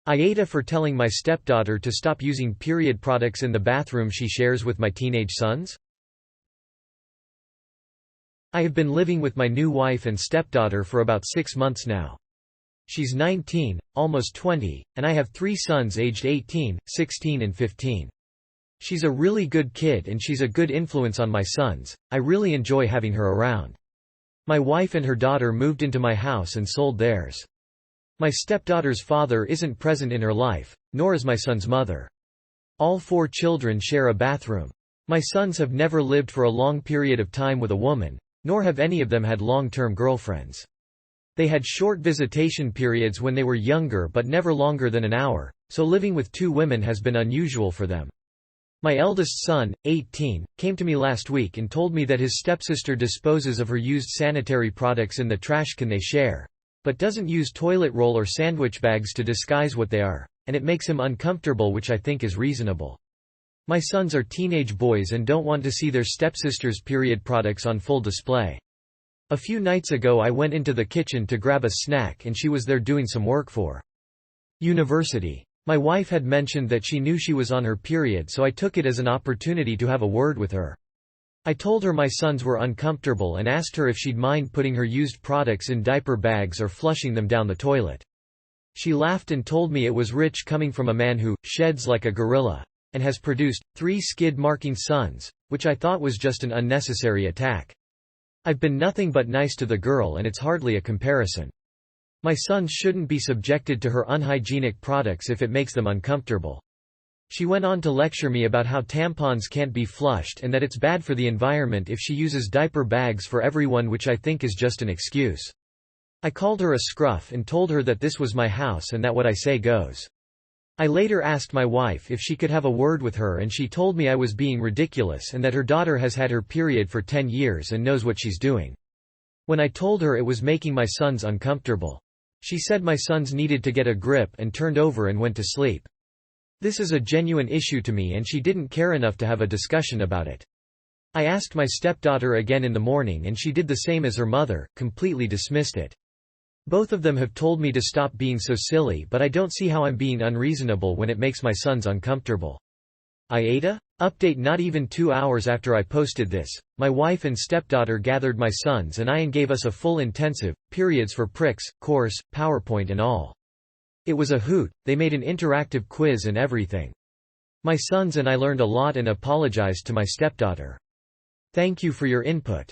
AITA for telling my stepdaughter to stop using period products in the bathroom she shares with my teenage sons. I have been living with my new wife and stepdaughter for about 6 months now. She's 19, almost 20, and I have 3 sons aged 18, 16 and 15. She's a really good kid and she's a good influence on my sons. I really enjoy having her around. My wife and her daughter moved into my house and sold theirs. My stepdaughter's father isn't present in her life, nor is my son's mother. All 4 children share a bathroom. My sons have never lived for a long period of time with a woman, nor have any of them had long-term girlfriends. They had short visitation periods when they were younger but never longer than an hour, so living with 2 women has been unusual for them. My eldest son, 18, came to me last week and told me that his stepsister disposes of her used sanitary products in the trash can they share, but doesn't use toilet roll or sandwich bags to disguise what they are, and it makes him uncomfortable, which I think is reasonable. My sons are teenage boys and don't want to see their stepsister's period products on full display. A few nights ago I went into the kitchen to grab a snack and she was there doing some work for university. My wife had mentioned that she knew she was on her period, so I took it as an opportunity to have a word with her. I told her my sons were uncomfortable and asked her if she'd mind putting her used products in diaper bags or flushing them down the toilet. She laughed and told me it was rich coming from a man who sheds like a gorilla and has produced 3 skid-marking sons, which I thought was just an unnecessary attack. I've been nothing but nice to the girl and it's hardly a comparison. My sons shouldn't be subjected to her unhygienic products if it makes them uncomfortable. She went on to lecture me about how tampons can't be flushed and that it's bad for the environment if she uses diaper bags for everyone, which I think is just an excuse. I called her a scruff and told her that this was my house and that what I say goes. I later asked my wife if she could have a word with her and she told me I was being ridiculous and that her daughter has had her period for 10 years and knows what she's doing. When I told her it was making my sons uncomfortable, she said my sons needed to get a grip and turned over and went to sleep. This is a genuine issue to me and she didn't care enough to have a discussion about it. I asked my stepdaughter again in the morning and she did the same as her mother, completely dismissed it. Both of them have told me to stop being so silly, but I don't see how I'm being unreasonable when it makes my sons uncomfortable. AITA? Update: not even 2 hours after I posted this, my wife and stepdaughter gathered my sons and I and gave us a full intensive, periods for pricks, course, PowerPoint and all. It was a hoot. They made an interactive quiz and everything. My sons and I learned a lot and apologized to my stepdaughter. Thank you for your input.